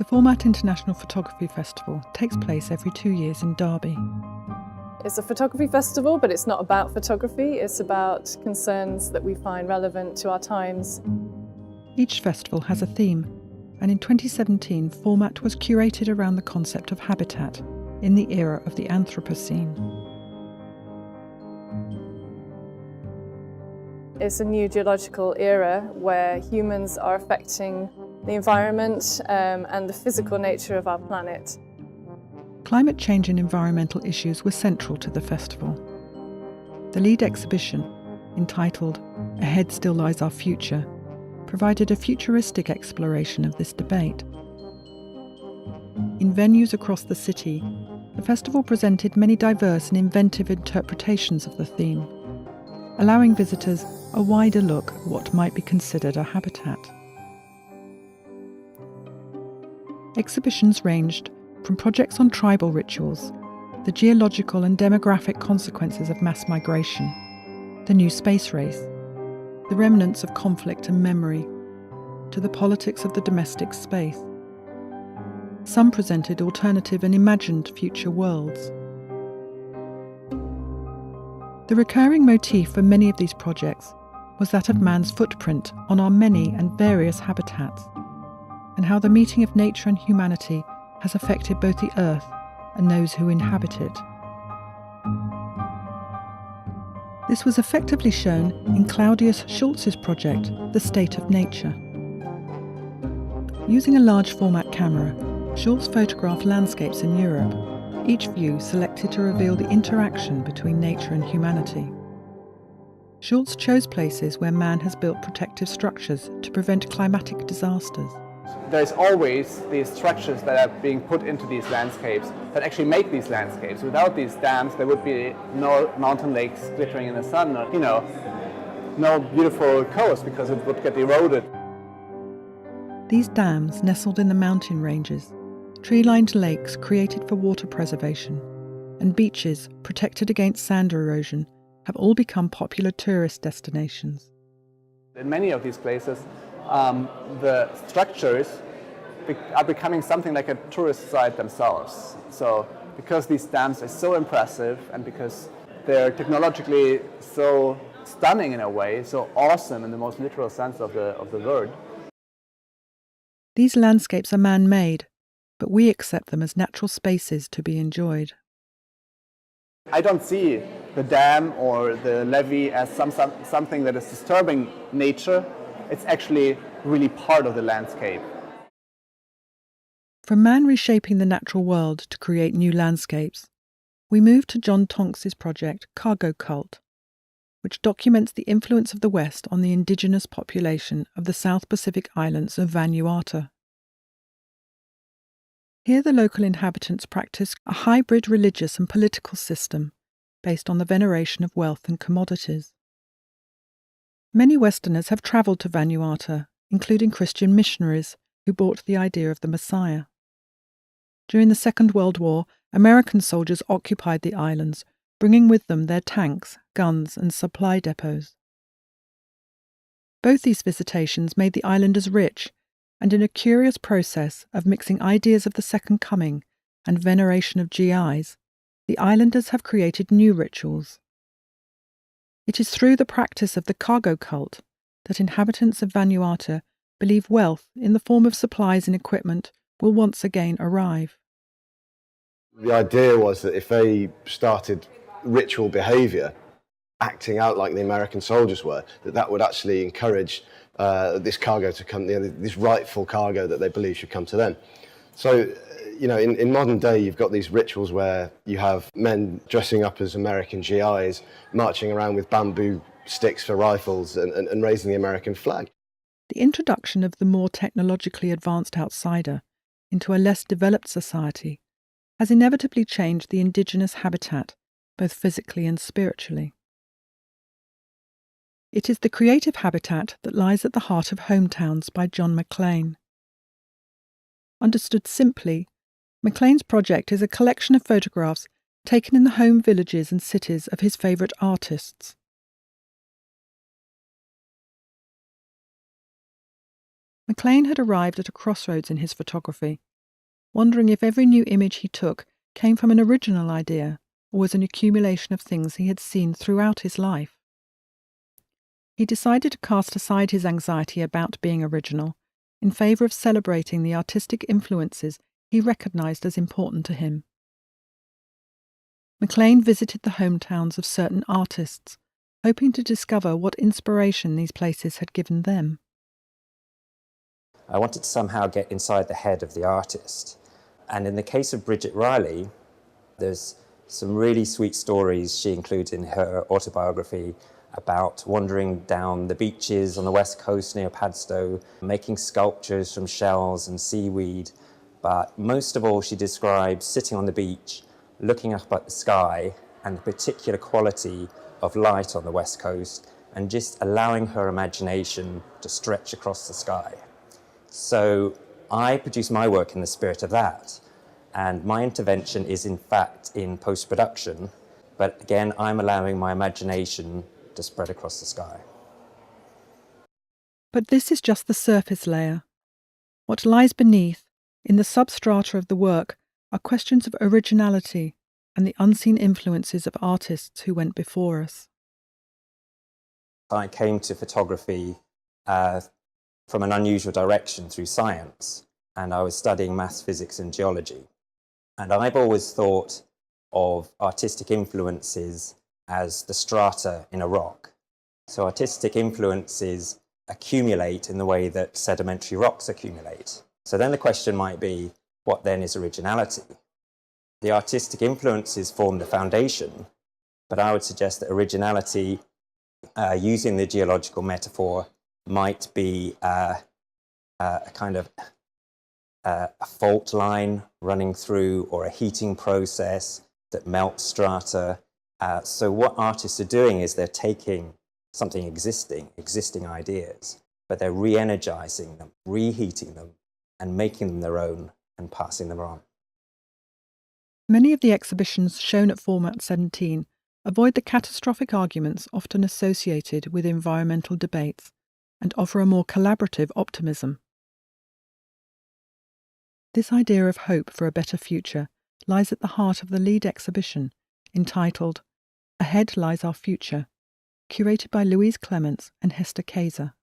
The Format International Photography Festival takes place every 2 years in Derby. It's a photography festival, but it's not about photography. It's about concerns that we find relevant to our times. Each festival has a theme, and in 2017, Format was curated around the concept of habitat in the era of the Anthropocene. It's a new geological era where humans are affecting the environment and the physical nature of our planet. Climate change and environmental issues were central to the festival. The lead exhibition, entitled "Ahead Still Lies Our Future," provided a futuristic exploration of this debate. In venues across the city, the festival presented many diverse and inventive interpretations of the theme, allowing visitors a wider look at what might be considered a habitat. Exhibitions ranged from projects on tribal rituals, the geological and demographic consequences of mass migration, the new space race, the remnants of conflict and memory, to the politics of the domestic space. Some presented alternative and imagined future worlds. The recurring motif for many of these projects was that of man's footprint on our many and various habitats, and how the meeting of nature and humanity has affected both the earth and those who inhabit it. This was effectively shown in Claudius Schulze's project, The State of Nature. Using a large format camera, Schulze photographed landscapes in Europe, each view selected to reveal the interaction between nature and humanity. Schulze chose places where man has built protective structures to prevent climatic disasters. There's always these structures that are being put into these landscapes that actually make these landscapes. Without these dams, there would be no mountain lakes glittering in the sun, or, no beautiful coast because it would get eroded. These dams, nestled in the mountain ranges, tree-lined lakes created for water preservation, and beaches protected against sand erosion have all become popular tourist destinations. In many of these places, the structures are becoming something like a tourist site themselves. So because these dams are so impressive and because they're technologically so stunning in a way, so awesome in the most literal sense of the word. These landscapes are man-made, but we accept them as natural spaces to be enjoyed. I don't see the dam or the levee as something that is disturbing nature. It's actually really part of the landscape. From man reshaping the natural world to create new landscapes, we move to John Tonks' project Cargo Cult, which documents the influence of the West on the indigenous population of the South Pacific islands of Vanuatu. Here the local inhabitants practice a hybrid religious and political system based on the veneration of wealth and commodities. Many Westerners have travelled to Vanuatu, including Christian missionaries who brought the idea of the Messiah. During the Second World War, American soldiers occupied the islands, bringing with them their tanks, guns, and supply depots. Both these visitations made the islanders rich, and in a curious process of mixing ideas of the Second Coming and veneration of GIs, the islanders have created new rituals. It is through the practice of the cargo cult that inhabitants of Vanuatu believe wealth in the form of supplies and equipment will once again arrive. The idea was that if they started ritual behaviour, acting out like the American soldiers were, that would actually encourage this cargo to come, this rightful cargo that they believe should come to them. So, in modern day, you've got these rituals where you have men dressing up as American GIs, marching around with bamboo sticks for rifles and raising the American flag. The introduction of the more technologically advanced outsider into a less developed society has inevitably changed the indigenous habitat, both physically and spiritually. It is the creative habitat that lies at the heart of Hometowns by John McLean. Understood simply, McLean's project is a collection of photographs taken in the home villages and cities of his favourite artists. McLean had arrived at a crossroads in his photography wondering if every new image he took came from an original idea or was an accumulation of things he had seen throughout his life. He decided to cast aside his anxiety about being original in favour of celebrating the artistic influences he recognised as important to him. McLean visited the hometowns of certain artists, hoping to discover what inspiration these places had given them. I wanted to somehow get inside the head of the artist. And in the case of Bridget Riley, there's some really sweet stories she includes in her autobiography about wandering down the beaches on the west coast near Padstow, making sculptures from shells and seaweed. But most of all, she describes sitting on the beach, looking up at the sky and the particular quality of light on the west coast, and just allowing her imagination to stretch across the sky. So I produce my work in the spirit of that. And my intervention is in fact in post-production, but again, I'm allowing my imagination to spread across the sky. But this is just the surface layer. What lies beneath, in the substrata of the work, are questions of originality and the unseen influences of artists who went before us. I came to photography from an unusual direction through science, and I was studying maths, physics and geology. And I've always thought of artistic influences as the strata in a rock. So artistic influences accumulate in the way that sedimentary rocks accumulate. So then the question might be, what then is originality? The artistic influences form the foundation, but I would suggest that originality, using the geological metaphor, might be a kind of a fault line running through, or a heating process that melts strata. So what artists are doing is they're taking something existing ideas, but they're re-energizing them, reheating them, and making them their own and passing them on. Many of the exhibitions shown at Format 17 avoid the catastrophic arguments often associated with environmental debates and offer a more collaborative optimism. This idea of hope for a better future lies at the heart of the lead exhibition, entitled Ahead Lies Our Future, curated by Louise Clements and Hester Keijser.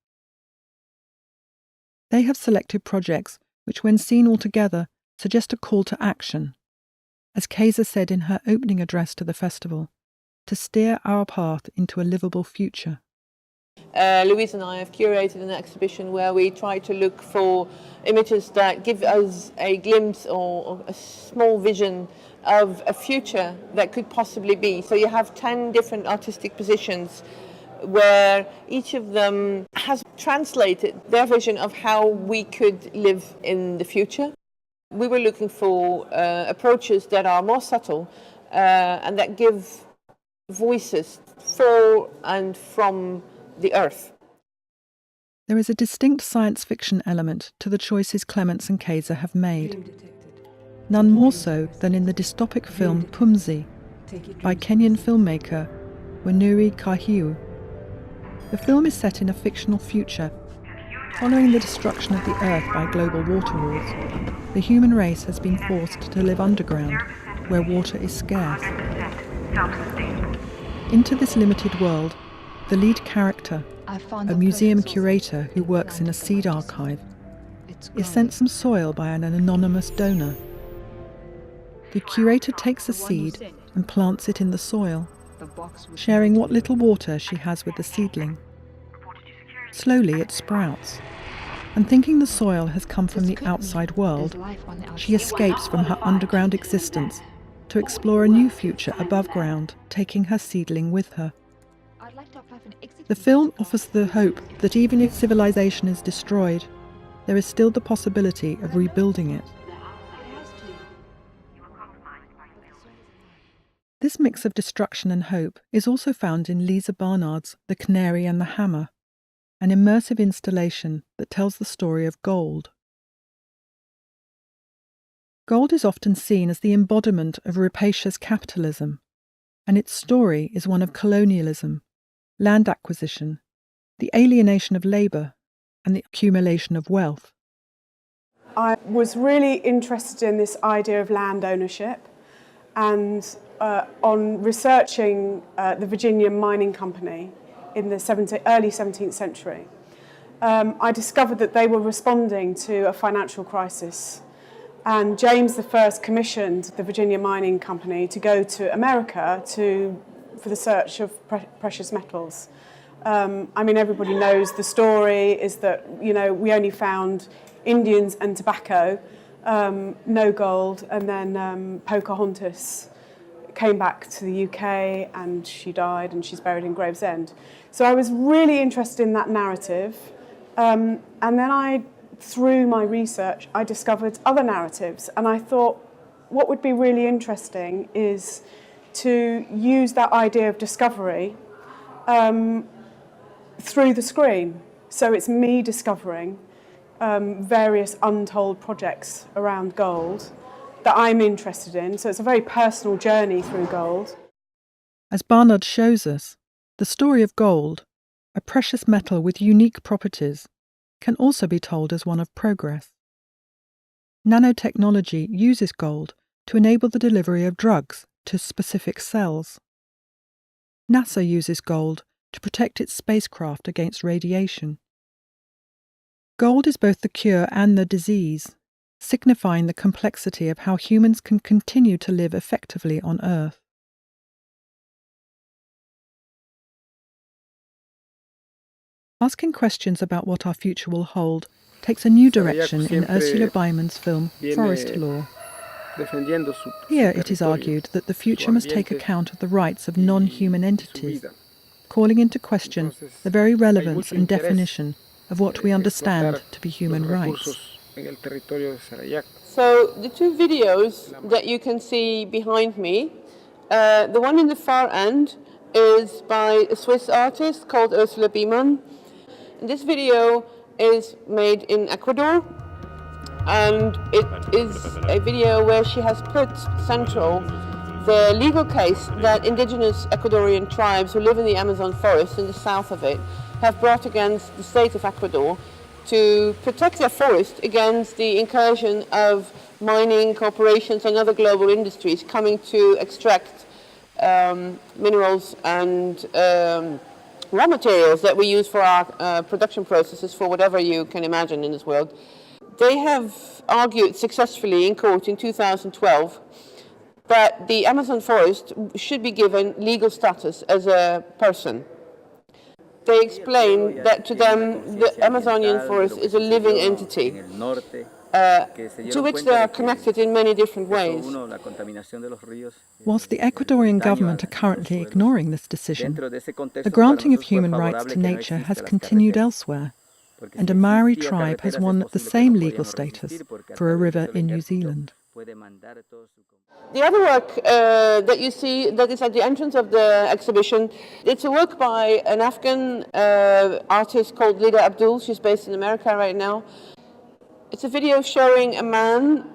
They have selected projects which, when seen all together, suggest a call to action. As Keijser said in her opening address to the festival, to steer our path into a livable future. Louise and I have curated an exhibition where we try to look for images that give us a glimpse or a small vision of a future that could possibly be. So you have 10 different artistic positions where each of them has translated their vision of how we could live in the future. We were looking for approaches that are more subtle and that give voices for and from the earth. There is a distinct science fiction element to the choices Clements and Keijser have made. None more so than in the dystopic film Pumzi by Kenyan filmmaker Wanuri Kahiu. The film is set in a fictional future. Following the destruction of the Earth by global water wars, the human race has been forced to live underground, where water is scarce. Into this limited world, the lead character, a museum curator who works in a seed archive, is sent some soil by an anonymous donor. The curator takes a seed and plants it in the soil, sharing what little water she has with the seedling. Slowly it sprouts, and thinking the soil has come from the outside world, she escapes from her underground existence to explore a new future above ground, taking her seedling with her. The film offers the hope that even if civilization is destroyed, there is still the possibility of rebuilding it. This mix of destruction and hope is also found in Lisa Barnard's The Canary and the Hammer, an immersive installation that tells the story of gold. Gold is often seen as the embodiment of rapacious capitalism, and its story is one of colonialism, land acquisition, the alienation of labour, and the accumulation of wealth. I was really interested in this idea of land ownership and on researching the Virginia Mining Company in the early 17th century. I discovered that they were responding to a financial crisis, and James I commissioned the Virginia Mining Company to go to America for the search of precious metals. I mean, everybody knows the story is that, you know, we only found Indians and tobacco, no gold, and then Pocahontas came back to the UK and she died and she's buried in Gravesend. So I was really interested in that narrative, and then through my research, I discovered other narratives, and I thought what would be really interesting is to use that idea of discovery through the screen. So it's me discovering various untold projects around gold that I'm interested in. So it's a very personal journey through gold. As Barnard shows us, the story of gold, a precious metal with unique properties, can also be told as one of progress. Nanotechnology uses gold to enable the delivery of drugs to specific cells. NASA uses gold to protect its spacecraft against radiation. Gold is both the cure and the disease, signifying the complexity of how humans can continue to live effectively on Earth. Asking questions about what our future will hold takes a new direction in Ursula Beiman's film Forest Law. Here it is argued that the future must take account of the rights of non-human entities, calling into question the very relevance and definition of what we understand to be human rights. So the two videos that you can see behind me, the one in the far end is by a Swiss artist called Ursula Beiman. This video is made in Ecuador, and it is a video where she has put central the legal case that indigenous Ecuadorian tribes who live in the Amazon forest in the south of it have brought against the state of Ecuador to protect their forest against the incursion of mining corporations and other global industries coming to extract minerals and raw materials that we use for our production processes for whatever you can imagine in this world. They have argued successfully in court in 2012 that the Amazon forest should be given legal status as a person. They explain that to them the Amazonian forest is a living entity to which they are connected in many different ways. Whilst the Ecuadorian government are currently ignoring this decision, the granting of human rights to nature has continued elsewhere, and a Maori tribe has won the same legal status for a river in New Zealand. The other work that you see that is at the entrance of the exhibition, it's a work by an Afghan artist called Lida Abdul. She's based in America right now. It's a video showing a man,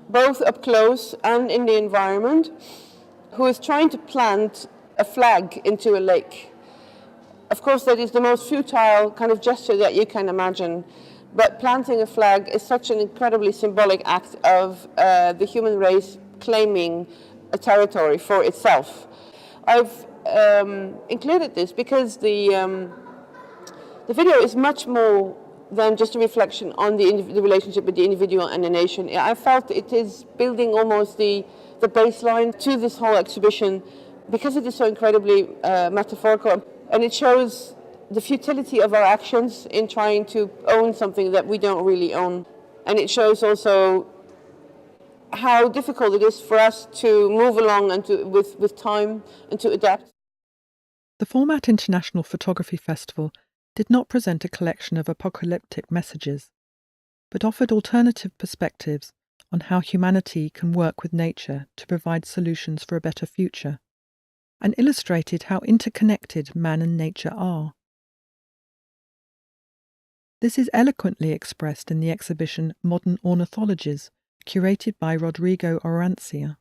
both up close and in the environment, who is trying to plant a flag into a lake. Of course, that is the most futile kind of gesture that you can imagine. But planting a flag is such an incredibly symbolic act of the human race claiming a territory for itself. I've included this because the video is much more than just a reflection on the relationship with the individual and the nation. I felt it is building almost the baseline to this whole exhibition because it is so incredibly metaphorical, and it shows the futility of our actions in trying to own something that we don't really own. And it shows also how difficult it is for us to move along and with time and to adapt. The Format International Photography Festival did not present a collection of apocalyptic messages, but offered alternative perspectives on how humanity can work with nature to provide solutions for a better future, and illustrated how interconnected man and nature are. This is eloquently expressed in the exhibition Modern Ornithologies, curated by Rodrigo Orrantia.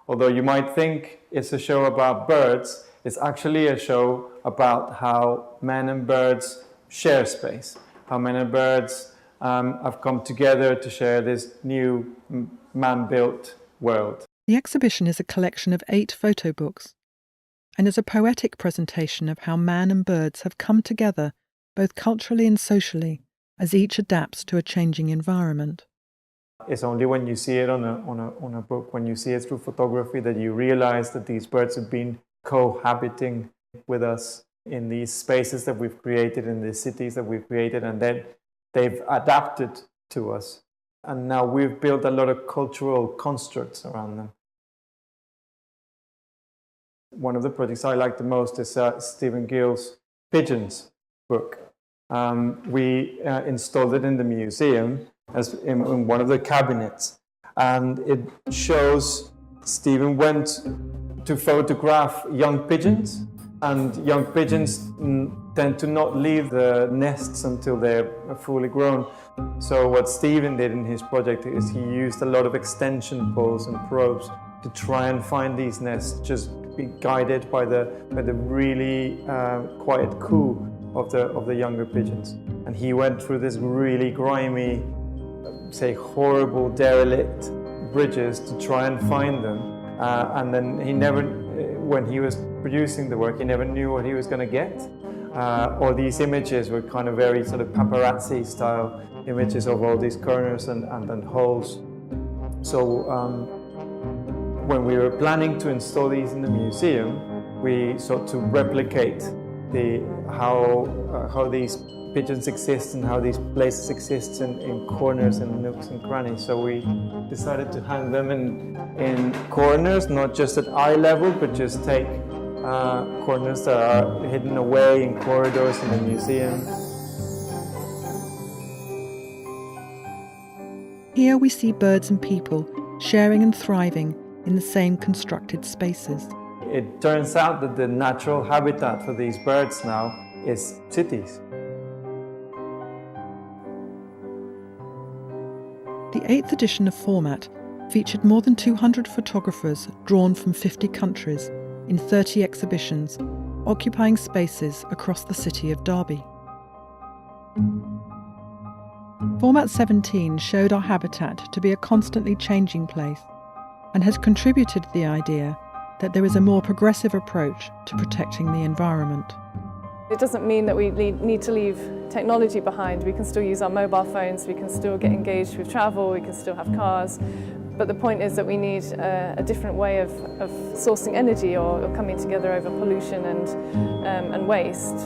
Although you might think it's a show about birds, it's actually a show about how men and birds share space, how men and birds have come together to share this new man-built world. The exhibition is a collection of 8 photo books and is a poetic presentation of how man and birds have come together both culturally and socially as each adapts to a changing environment. It's only when you see it on a book, when you see it through photography, that you realize that these birds have been cohabiting with us in these spaces that we've created, in these cities that we've created, and then they've adapted to us. And now we've built a lot of cultural constructs around them. One of the projects I like the most is Stephen Gill's Pigeons book. We installed it in the museum as in one of the cabinets, and it shows Stephen went to photograph young pigeons, and young pigeons tend to not leave the nests until they're fully grown. So what Stephen did in his project is he used a lot of extension poles and probes to try and find these nests, just be guided by the really quiet coo of the younger pigeons. And he went through this really grimy, say horrible, derelict bridges to try and find them. And then he never, when he was producing the work, he never knew what he was going to get. All these images were kind of very sort of paparazzi style images of all these corners and holes. So when we were planning to install these in the museum, we sought to replicate how these pigeons exist and how these places exist in corners and nooks and crannies. So we decided to hang them in corners, not just at eye level, but just take corners that are hidden away in corridors in the museum. Here we see birds and people sharing and thriving in the same constructed spaces. It turns out that the natural habitat for these birds now is cities. The 8th edition of Format featured more than 200 photographers drawn from 50 countries in 30 exhibitions, occupying spaces across the city of Derby. Format 17 showed our habitat to be a constantly changing place and has contributed to the idea that there is a more progressive approach to protecting the environment. It doesn't mean that we need to leave technology behind. We can still use our mobile phones, we can still get engaged with travel, we can still have cars. But the point is that we need a different way of sourcing energy or coming together over pollution and waste.